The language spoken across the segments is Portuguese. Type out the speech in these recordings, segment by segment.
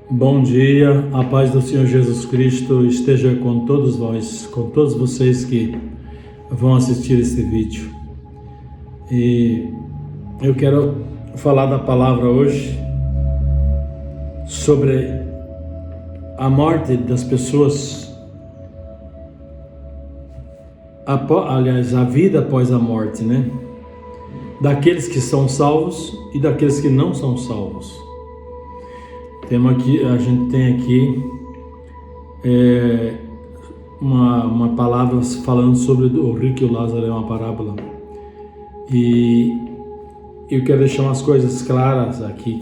Bom dia, a paz do Senhor Jesus Cristo esteja com todos vós, com todos vocês que vão assistir esse vídeo. E eu quero falar da palavra hoje sobre a morte das pessoas, aliás, a vida após a morte, né? Daqueles que são salvos e daqueles que não são salvos. A gente tem aqui uma palavra falando sobre o rico e o Lázaro, é uma parábola. E eu quero deixar umas coisas claras aqui,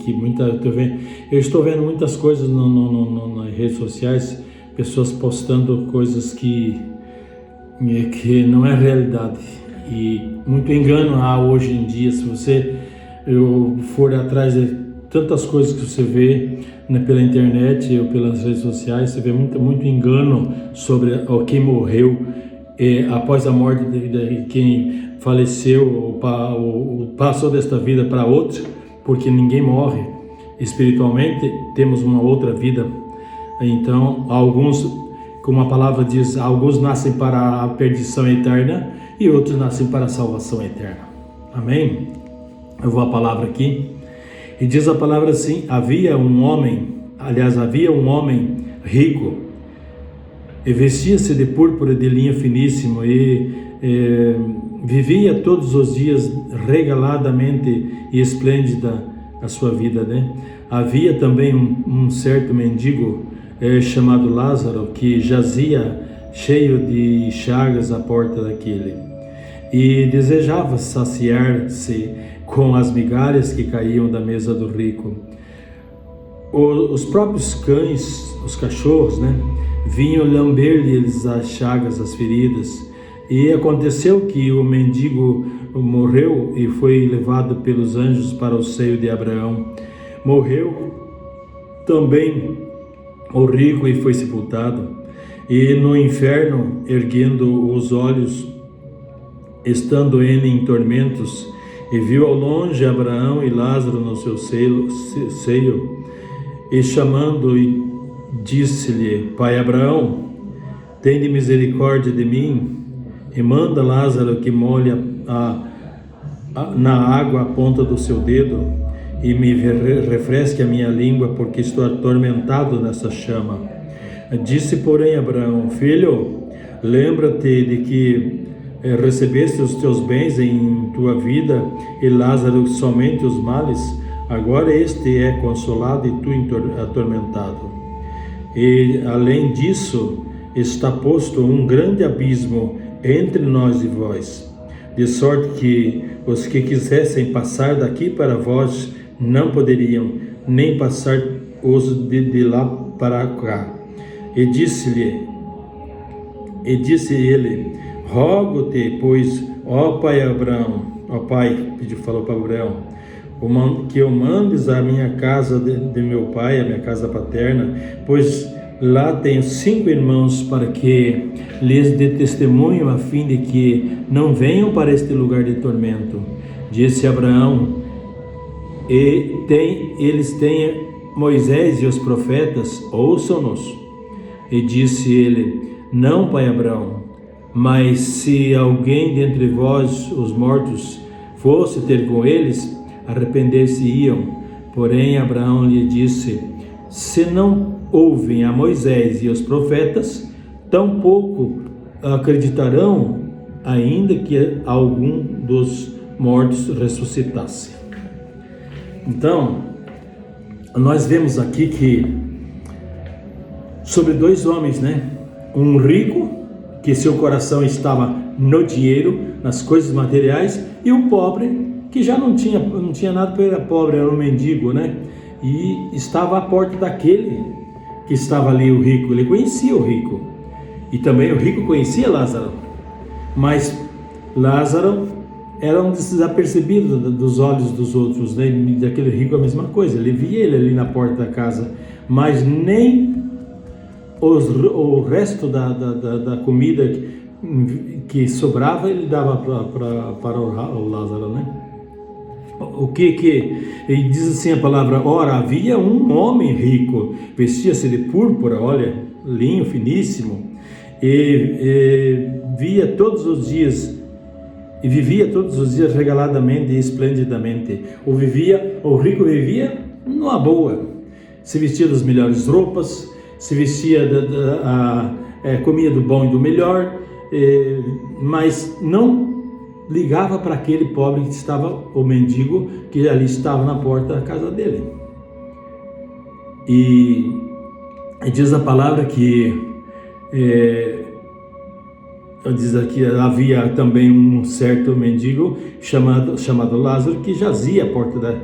eu estou vendo muitas coisas nas redes sociais, pessoas postando coisas que não é realidade. E muito engano há hoje em dia. Se você for atrás de tantas coisas que você vê pela internet ou pelas redes sociais, você vê muito engano sobre quem morreu após a morte de quem faleceu ou passou desta vida para outra, porque ninguém morre espiritualmente, temos uma outra vida. Então, alguns, como a palavra diz, alguns nascem para a perdição eterna e outros nascem para a salvação eterna. Amém? Eu vou à palavra aqui. E diz a palavra assim: havia um homem rico, e vestia-se de púrpura de linho finíssimo, e vivia todos os dias regaladamente e esplêndida a sua vida, né? Havia também um certo mendigo chamado Lázaro, que jazia cheio de chagas à porta daquele, e desejava saciar-se com as migalhas que caíam da mesa do rico. Os próprios cães, os cachorros, vinham lamber-lhes as chagas, as feridas. E aconteceu que o mendigo morreu e foi levado pelos anjos para o seio de Abraão. Morreu também o rico e foi sepultado. E no inferno, erguendo os olhos, estando ele em tormentos, e viu ao longe Abraão e Lázaro no seu seio, e chamando, e disse-lhe: Pai Abraão, tende misericórdia de mim, e manda Lázaro que molhe na água a ponta do seu dedo, e me refresque a minha língua, porque estou atormentado nessa chama. Disse, porém, Abraão: Filho, lembra-te de que recebeste os teus bens em tua vida, e Lázaro somente os males. Agora este é consolado e tu atormentado. E além disso, está posto um grande abismo entre nós e vós, de sorte que os que quisessem passar daqui para vós não poderiam, nem passar os de lá para cá. E disse ele: Rogo-te, pois, ó pai Abraão, falou para Abraão, que eu mandes a minha casa de meu pai, a minha casa paterna, pois lá tenho 5 irmãos, para que lhes dê testemunho, a fim de que não venham para este lugar de tormento. Disse Abraão: eles têm Moisés e os profetas, ouçam-nos. E disse ele: Não, pai Abraão, mas se alguém dentre vós, os mortos, fosse ter com eles, arrepender-se-iam. Porém Abraão lhe disse: Se não ouvem a Moisés e os profetas, tampouco acreditarão, ainda que algum dos mortos ressuscitasse. Então, nós vemos aqui que sobre 2 homens, um rico, que seu coração estava no dinheiro, nas coisas materiais, e o pobre, que já não tinha nada, porque era pobre, era um mendigo, e estava à porta daquele que estava ali, o rico. Ele conhecia o rico, e também o rico conhecia Lázaro, mas Lázaro era um desapercebido dos olhos dos outros, daquele rico a mesma coisa. Ele via ele ali na porta da casa, mas nem o resto da comida que sobrava ele dava para o Lázaro, O que ele diz assim a palavra: ora, havia um homem rico, vestia-se de púrpura, olha, linho finíssimo, e vivia todos os dias regaladamente e esplendidamente. O rico vivia numa boa, se vestia das melhores roupas, se vestia comia do bom e do melhor, mas não ligava para aquele pobre que estava, o mendigo, que ali estava na porta da casa dele. E diz a palavra que diz aqui, havia também um certo mendigo chamado Lázaro, que jazia à porta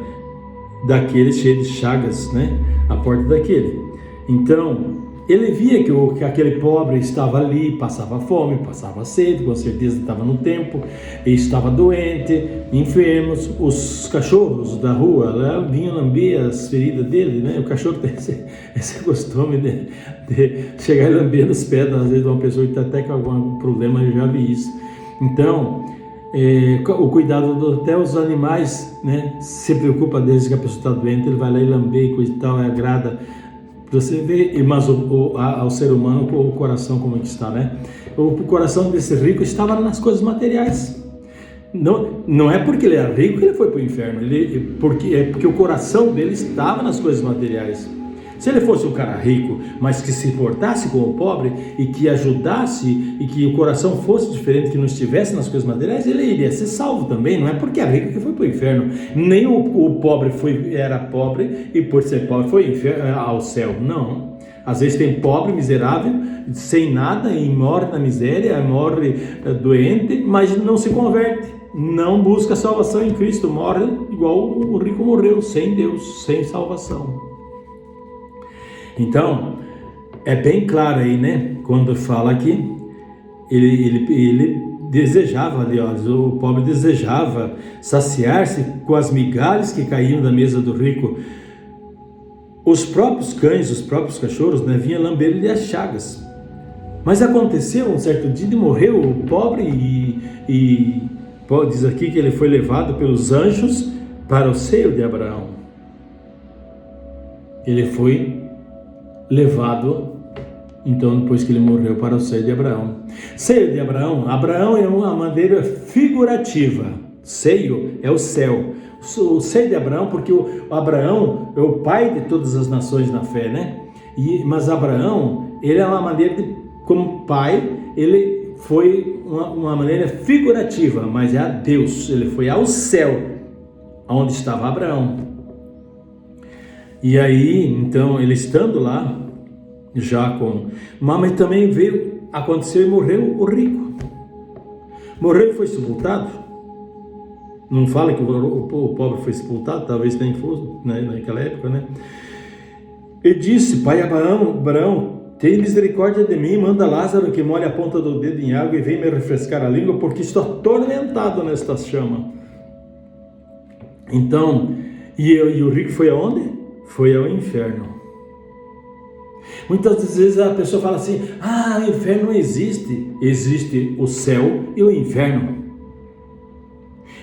daquele, cheio de chagas, né? A porta daquele. Então ele via que aquele pobre estava ali, passava fome, passava sede, com certeza estava no tempo, estava doente, enfermo. Os cachorros da rua vinham lamber as feridas dele, né? O cachorro tem esse costume de chegar e lamber os pés, às vezes, de uma pessoa que está até com algum problema. Eu já vi isso. Então, o cuidado até os animais, né? Se preocupa desde que a pessoa está doente, ele vai lá e lamber e coisa e tal, agrada. Você vê, mas ao ser humano, o coração como é que está, né? O coração desse rico estava nas coisas materiais. Não é porque ele era rico que ele foi para o inferno, porque o coração dele estava nas coisas materiais. Se ele fosse um cara rico, mas que se importasse com o pobre e que ajudasse e que o coração fosse diferente, que não estivesse nas coisas materiais, ele iria ser salvo também. Não é porque é rico que foi para o inferno. Nem o pobre era pobre e por ser pobre foi ao céu. Não. Às vezes tem pobre, miserável, sem nada e morre na miséria, morre doente, mas não se converte. Não busca salvação em Cristo. Morre igual o rico morreu, sem Deus, sem salvação. Então, é bem claro aí, né? Quando fala que ele desejava, aliás, o pobre desejava saciar-se com as migalhas que caíam da mesa do rico. Os próprios cães, os próprios cachorros, né, vinham lamber-lhe as chagas. Mas aconteceu um certo dia de morrer o pobre e diz aqui que ele foi levado pelos anjos para o seio de Abraão. Ele foi levado, então, depois que ele morreu, para o seio de Abraão. Seio de Abraão é uma maneira figurativa. Seio é o céu. O seio de Abraão, porque o Abraão é o pai de todas as nações na fé, né? Mas Abraão, ele é uma maneira como pai, ele foi uma maneira figurativa, mas é a Deus. Ele foi ao céu, onde estava Abraão. E aí, então, ele estando lá, já com... Mas também aconteceu e morreu o rico. Morreu e foi sepultado. Não fala que o pobre foi sepultado, talvez nem fosse, né, naquela época, né? Ele disse: pai Abraão, tem misericórdia de mim, manda Lázaro que molhe a ponta do dedo em água e venha me refrescar a língua, porque estou atormentado nesta chama. Então, e o rico foi aonde? Foi ao inferno. Muitas vezes a pessoa fala assim: o inferno não existe. Existe o céu e o inferno.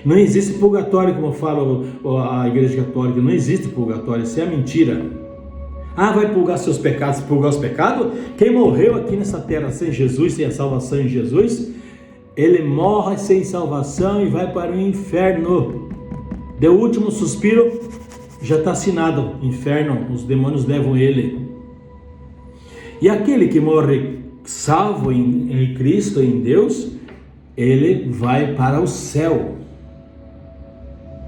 Não existe purgatório, como fala a Igreja Católica. Não existe purgatório, isso é mentira. Vai purgar seus pecados, purgar os pecados? Quem morreu aqui nessa terra sem Jesus, sem a salvação em Jesus, ele morre sem salvação e vai para o inferno. Deu o último suspiro, já está assinado, inferno, os demônios levam ele. E aquele que morre salvo em Cristo, em Deus, ele vai para o céu.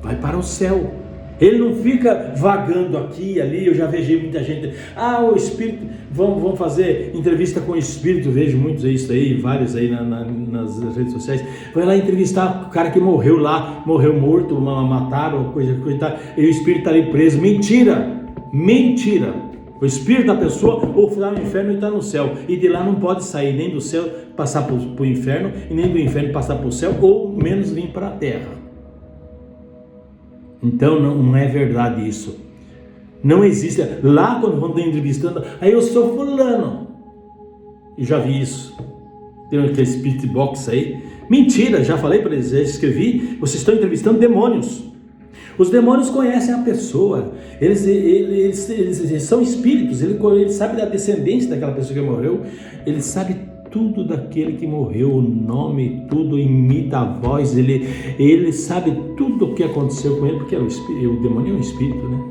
Vai para o céu. Ele não fica vagando aqui e ali. Eu já vejo muita gente, o Espírito, vamos fazer entrevista com o Espírito. Vejo muitos isso aí, vários aí nas redes sociais. Vai lá entrevistar o cara que morreu lá, morreu morto, mataram, coisa e tal, e o Espírito está ali preso. Mentira! Mentira! O Espírito da pessoa ou está no inferno e está no céu, e de lá não pode sair nem do céu passar para o inferno, e nem do inferno passar para o céu, ou menos vir para a terra. Então não é verdade isso. Não existe. Lá quando vão entrevistando, eu sou fulano, e já vi isso, tem aquele spirit box aí. Mentira, já falei para eles, já escrevi. Vocês estão entrevistando demônios. Os demônios conhecem a pessoa, eles são espíritos, ele sabe da descendência daquela pessoa que morreu, ele sabe tudo daquele que morreu, o nome, tudo, imita a voz, ele sabe tudo o que aconteceu com ele, porque o demônio é um espírito, né?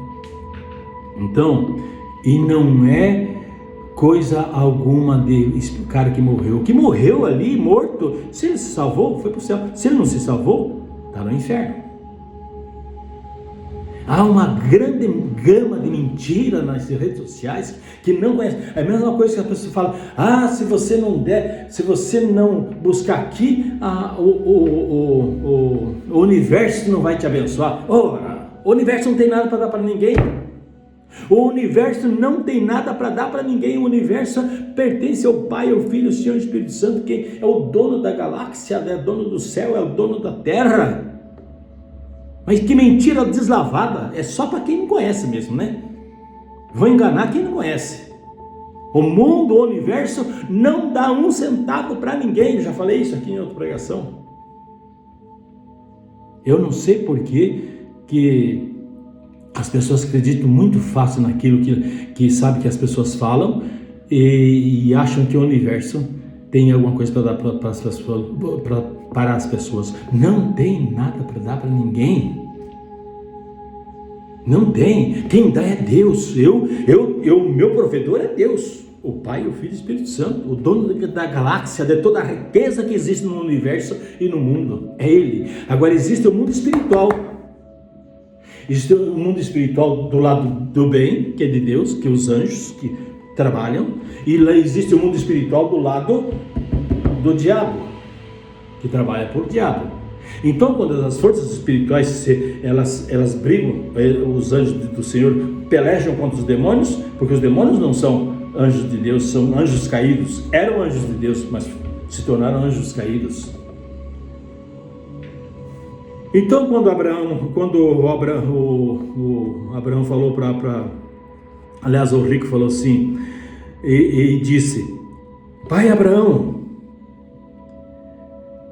Então, e não é coisa alguma de cara que morreu. O que morreu ali, morto, se ele se salvou, foi para o céu. Se ele não se salvou, está no inferno. Há uma grande gama de mentira nas redes sociais que não conhece. É a mesma coisa que a pessoa fala: se você não buscar aqui, o universo não vai te abençoar. O universo não tem nada para dar para ninguém. O universo não tem nada para dar para ninguém. O universo pertence ao Pai, ao Filho, ao Senhor e ao Espírito Santo, que é o dono da galáxia, é o dono do céu, é o dono da terra. Mas que mentira deslavada, é só para quem não conhece mesmo, né? Vou enganar quem não conhece. O mundo, o universo não dá um centavo para ninguém. Eu já falei isso aqui em outra pregação. Eu não sei por que as pessoas acreditam muito fácil naquilo que sabe que as pessoas falam e acham que o universo tem alguma coisa para dar para as pessoas. Não tem nada para dar para ninguém. Não tem. Quem dá é Deus. Meu provedor é Deus, o Pai, o Filho e o Espírito Santo, o dono da galáxia, de toda a riqueza que existe no universo e no mundo. É Ele. Agora existe o mundo espiritual. Existe o mundo espiritual do lado do bem, que é de Deus, que é os anjos que trabalham, e lá existe o mundo espiritual do lado do diabo, que trabalha por diabo. Então, quando as forças espirituais elas brigam, os anjos do Senhor pelejam contra os demônios, porque os demônios não são anjos de Deus, são anjos caídos. Eram anjos de Deus, mas se tornaram anjos caídos. Então, quando o Abraão falou aliás, o rico falou assim, e disse: Pai Abraão,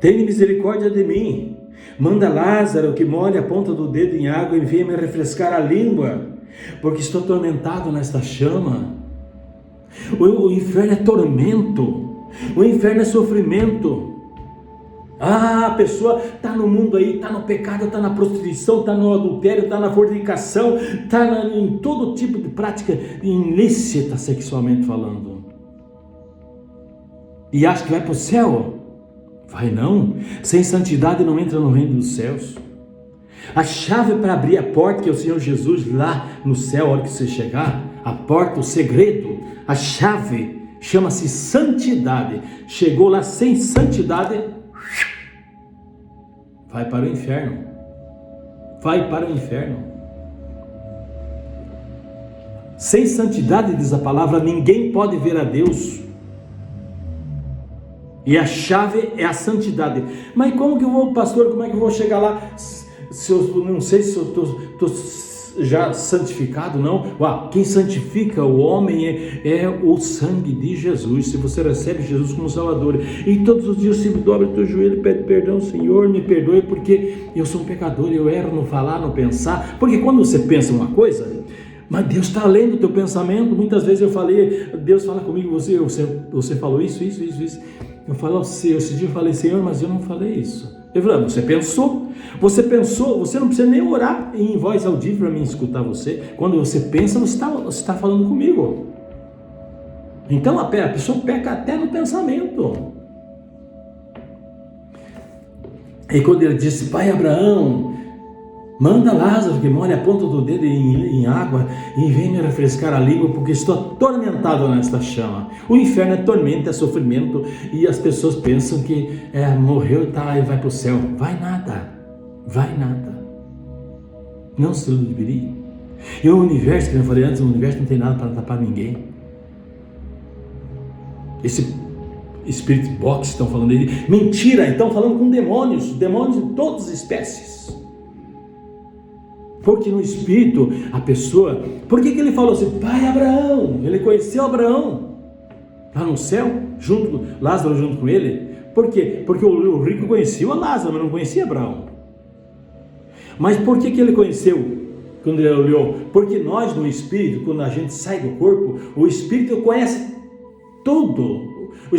tenha misericórdia de mim, manda Lázaro que molhe a ponta do dedo em água e venha me refrescar a língua, porque estou atormentado nesta chama. O inferno é tormento, o inferno é sofrimento. A pessoa está no mundo aí, está no pecado, está na prostituição, está no adultério, está na fornicação, está em todo tipo de prática ilícita sexualmente falando. E acha que vai para o céu? Vai não. Sem santidade não entra no reino dos céus. A chave para abrir a porta, que é o Senhor Jesus lá no céu, a hora que você chegar, a porta, o segredo, a chave, chama-se santidade. Chegou lá sem santidade, vai para o inferno. Vai para o inferno. Sem santidade, diz a palavra, ninguém pode ver a Deus. E a chave é a santidade. Mas como que eu vou, pastor, como é que eu vou chegar lá? Se eu não sei se eu estou já santificado, não. Quem santifica o homem é o sangue de Jesus. Se você recebe Jesus como Salvador, e todos os dias se dobra o teu joelho e pede perdão: Senhor, me perdoe, porque eu sou um pecador, eu erro no falar, no pensar. Porque quando você pensa uma coisa, mas Deus está lendo o teu pensamento. Muitas vezes eu falei, Deus fala comigo: você falou isso. Eu falo: esse dia eu falei: Senhor, mas eu não falei isso. Ele falou: você pensou, você não precisa nem orar em voz audível para mim escutar você. Quando você pensa, você está falando comigo. Então a pessoa peca até no pensamento. E quando ele disse: Pai Abraão, manda Lázaro que molhe a ponta do dedo em água e venha me refrescar a língua, porque estou atormentado nesta chama. O inferno é tormento, é sofrimento, e as pessoas pensam que morreu e vai para o céu. Vai nada. Não se ludibrigue. E o universo, que eu falei antes, o universo não tem nada para tapar ninguém. Esse Spirit Box estão falando dele, mentira, estão falando com demônios de todas as espécies. Porque no Espírito, a pessoa... Por que ele falou assim? Pai Abraão. Ele conheceu Abraão lá no céu, Lázaro junto com ele. Por quê? Porque o rico conhecia Lázaro, mas não conhecia Abraão. Mas por que ele conheceu? Quando ele olhou? Porque nós no Espírito, quando a gente sai do corpo, o Espírito conhece tudo. O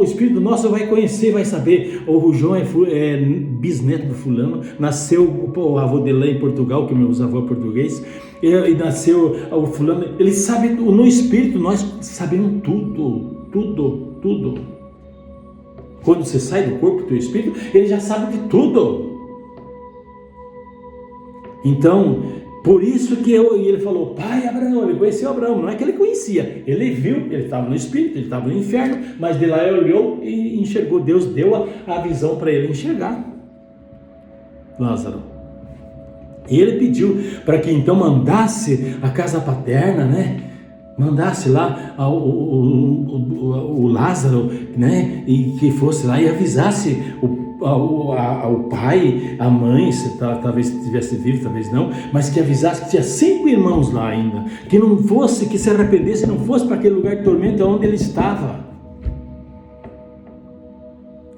Espírito nosso vai conhecer, vai saber. O João é bisneto do fulano, nasceu o avô dele lá em Portugal, que meus avós português, e nasceu o fulano. Ele sabe, no Espírito nós sabemos tudo. Quando você sai do corpo do Espírito, ele já sabe de tudo. Então, por isso que ele falou, pai Abraão, ele conheceu Abraão. Não é que ele conhecia, ele viu, ele estava no Espírito, ele estava no inferno, mas de lá ele olhou e enxergou. Deus deu a visão para ele enxergar Lázaro. E ele pediu para que então mandasse a casa paterna, né? Mandasse lá o Lázaro, né? E que fosse lá e avisasse o pai, a mãe, talvez estivesse vivo, talvez não, mas que avisasse que tinha 5 irmãos lá ainda, que não fosse, que se arrependesse, não fosse para aquele lugar de tormento onde ele estava.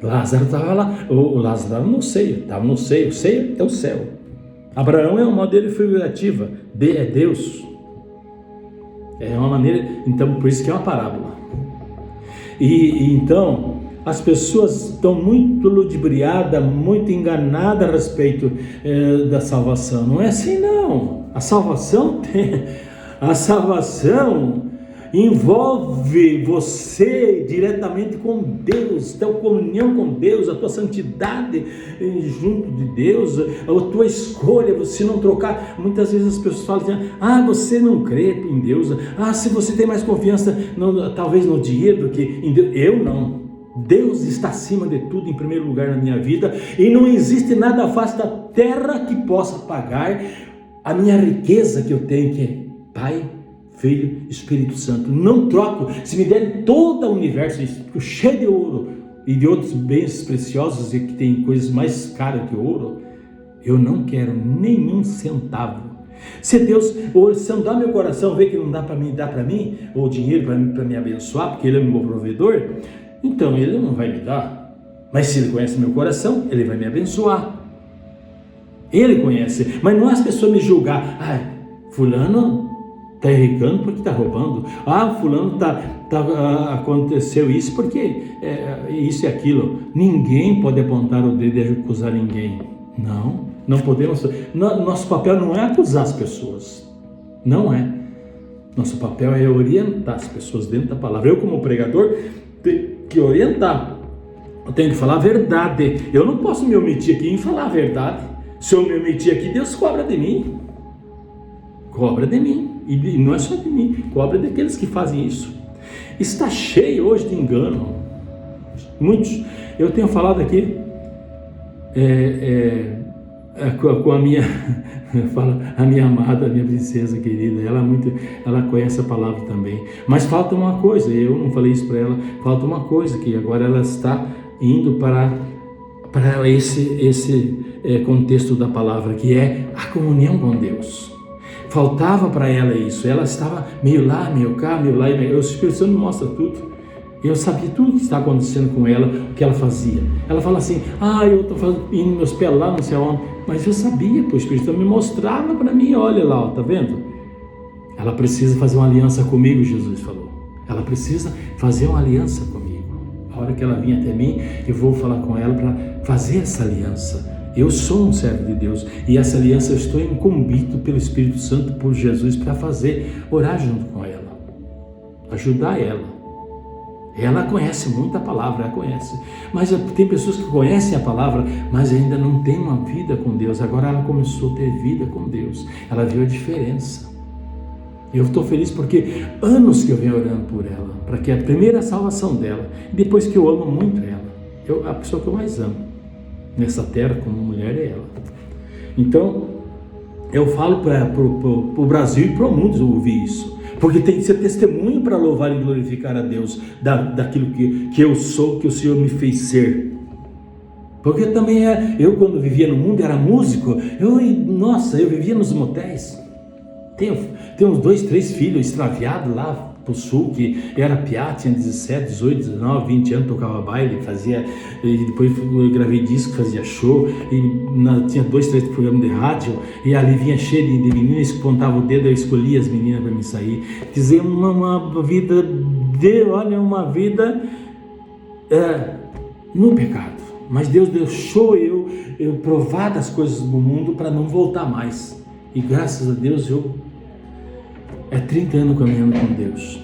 Lázaro estava lá, o Lázaro no seio, estava no seio, o seio é o céu. Abraão é uma modelo figurativa, é Deus. É uma maneira, então por isso que é uma parábola. E então as pessoas estão muito ludibriadas, muito enganadas a respeito da salvação. Não é assim não. A salvação envolve você diretamente com Deus, tua comunhão com Deus, a tua santidade junto de Deus, a tua escolha, você não trocar. Muitas vezes as pessoas falam assim, você não crê em Deus, se você tem mais confiança talvez no dinheiro do que em Deus. Eu não. Deus está acima de tudo, em primeiro lugar na minha vida, e não existe nada face da terra que possa pagar a minha riqueza que eu tenho, que é Pai, Filho, Espírito Santo. Não troco. Se me derem todo o universo cheio de ouro e de outros bens preciosos e que tem coisas mais caras que ouro, eu não quero nenhum centavo. Se Deus sondar meu coração, ver que não dá para mim, dá para mim, ou dinheiro para me abençoar, porque Ele é meu provedor, então Ele não vai me dar. Mas se Ele conhece meu coração, Ele vai me abençoar. Ele conhece. Mas não é as pessoas me julgar. Fulano está enricando porque está roubando. Fulano aconteceu isso porque isso e aquilo. Ninguém pode apontar o dedo e acusar ninguém. Não podemos. Nosso papel não é acusar as pessoas. Não é. Nosso papel é orientar as pessoas dentro da palavra. Eu, como pregador, tenho que orientar. Eu tenho que falar a verdade. Eu não posso me omitir aqui em falar a verdade. Se eu me omitir aqui, Deus cobra de mim. Cobra de mim. E não é só de mim, cobra daqueles que fazem isso. Está cheio hoje de engano. Muitos. Eu tenho falado aqui com a minha a minha amada, a minha princesa querida. Ela conhece a palavra também. Mas falta uma coisa, eu não falei isso para ela. Falta uma coisa, que agora ela está indo para esse contexto da palavra, que é a comunhão com Deus. Faltava para ela isso. Ela estava meio lá, meio cá, meio lá, o Espírito Santo mostra tudo. Eu sabia tudo o que está acontecendo com ela, o que ela fazia. Ela fala assim, eu estou indo meus pés lá, não sei onde. Mas eu sabia, o Espírito Santo me mostrava para mim, olha lá, tá vendo? Ela precisa fazer uma aliança comigo, Jesus falou. Ela precisa fazer uma aliança comigo. A hora que ela vir até mim, eu vou falar com ela para fazer essa aliança. Eu sou um servo de Deus e essa aliança eu estou incumbido pelo Espírito Santo, por Jesus, para orar junto com ela, ajudar ela. Ela conhece muito a palavra, ela conhece. Mas tem pessoas que conhecem a palavra, mas ainda não tem uma vida com Deus. Agora ela começou a ter vida com Deus. Ela viu a diferença. Eu estou feliz porque anos que eu venho orando por ela, para que a primeira salvação dela, depois que eu amo muito ela, a pessoa que eu mais amo nessa terra como mulher é ela. Então eu falo para o Brasil e para o mundo ouvir isso, porque tem que ser testemunho para louvar e glorificar a Deus daquilo que eu sou, que o Senhor me fez ser. Porque também eu quando vivia no mundo era músico, eu vivia nos motéis. Tenho uns 2, 3 filhos extraviados lá pro sul, que era piá, tinha 17, 18, 19, 20 anos, tocava baile, fazia, e depois eu gravei disco, fazia show, e tinha 2, 3 programas de rádio, e ali vinha cheio de meninas, apontava o dedo, eu escolhia as meninas para me sair. Dizer uma vida, uma vida no pecado. Mas Deus deixou eu provar das coisas do mundo para não voltar mais. E graças a Deus é 30 anos caminhando com Deus.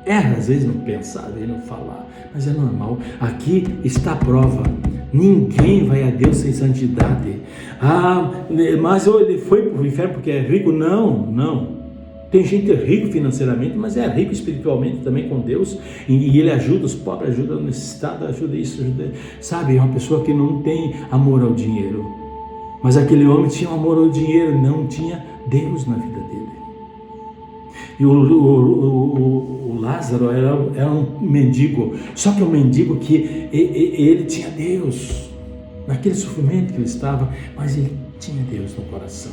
Às vezes não pensar, não falar, mas é normal. Aqui está a prova. Ninguém vai a Deus sem santidade. Mas ele foi para o inferno porque é rico? Não. Tem gente rico financeiramente, mas é rico espiritualmente também com Deus, e ele ajuda os pobres, ajuda o necessitado, ajuda isso, sabe, é uma pessoa que não tem amor ao dinheiro, mas aquele homem tinha amor ao dinheiro, não tinha Deus na vida dele. E o Lázaro era um mendigo, só que um mendigo que ele tinha Deus, naquele sofrimento que ele estava, mas ele tinha Deus no coração,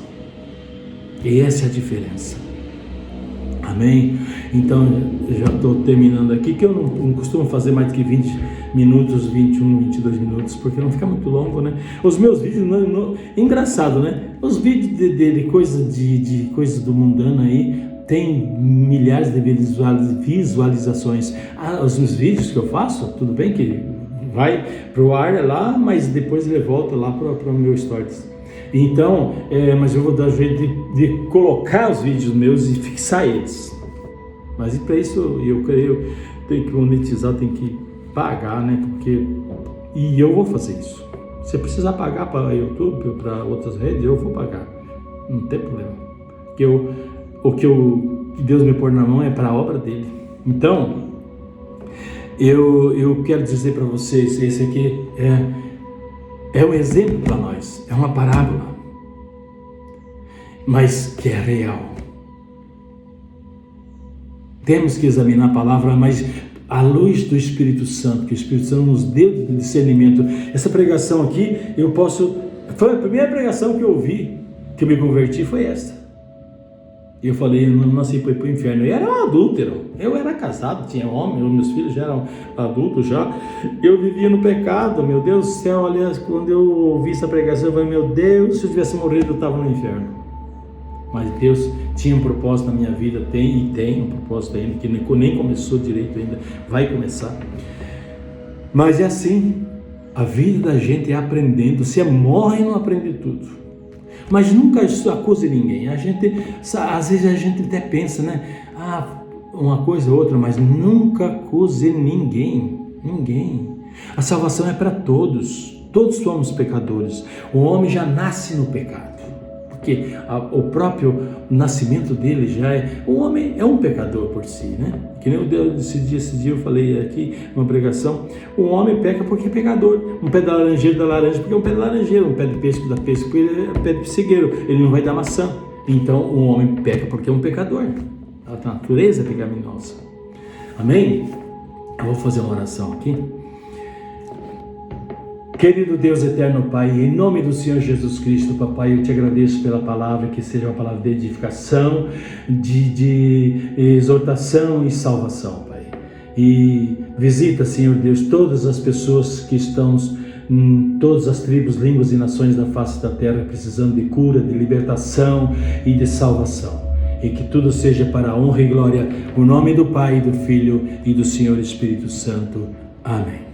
e essa é a diferença. Amém? Então, eu já estou terminando aqui, que eu não costumo fazer mais do que 20 minutos, 21, 22 minutos, porque não fica muito longo, né? Os meus vídeos, engraçado, né? Os vídeos de coisas do mundano aí, tem milhares de visualizações. Os vídeos que eu faço, tudo bem que vai para o ar lá, mas depois ele volta lá para o meu stories. Então, mas eu vou dar jeito de colocar os vídeos meus e fixar eles. Mas para isso eu creio, tem que monetizar, tem que pagar, né? E eu vou fazer isso. Se precisar pagar para YouTube, para outras redes, eu vou pagar. Não tem problema. O que Deus me pôr na mão é para a obra dele. Então, eu quero dizer para vocês, esse aqui é um exemplo para nós, é uma parábola, mas que é real. Temos que examinar a palavra, mas à luz do Espírito Santo, que o Espírito Santo nos deu de discernimento. Essa pregação aqui, foi a primeira pregação que eu ouvi, que eu me converti, foi esta. E eu falei, eu não nasci para ir para o inferno. Eu era um adúltero, eu era casado, tinha homem, meus filhos já eram adultos já. Eu vivia no pecado, meu Deus do céu. Aliás, quando eu ouvi essa pregação, eu falei, meu Deus, se eu tivesse morrido, eu estava no inferno. Mas Deus tinha um propósito na minha vida, tem um propósito ainda, que nem começou direito ainda, vai começar. Mas é assim, a vida da gente é aprendendo, você morre e não aprende tudo. Mas nunca acuse ninguém. Às vezes a gente até pensa, né? Uma coisa ou outra, mas nunca acuse ninguém. A salvação é para todos. Todos somos pecadores. O homem já nasce no pecado. Porque o próprio nascimento dele já é... O homem é um pecador por si, né? Que nem esse dia eu falei aqui, numa pregação, o homem peca porque é pecador. Um pé da laranjeira dá laranja porque é um pé de laranjeira, um pé de peixe dá peixe porque é um pé de pessegueiro, ele não vai dar maçã. Então o homem peca porque é um pecador. A natureza é pecaminosa. Amém? Eu vou fazer uma oração aqui. Querido Deus eterno Pai, em nome do Senhor Jesus Cristo, Papai, eu te agradeço pela palavra, que seja uma palavra de edificação, de exortação e salvação, Pai. E visita, Senhor Deus, todas as pessoas que estão em todas as tribos, línguas e nações da face da terra, precisando de cura, de libertação e de salvação. E que tudo seja para a honra e glória, o nome do Pai, do Filho e do Senhor Espírito Santo. Amém.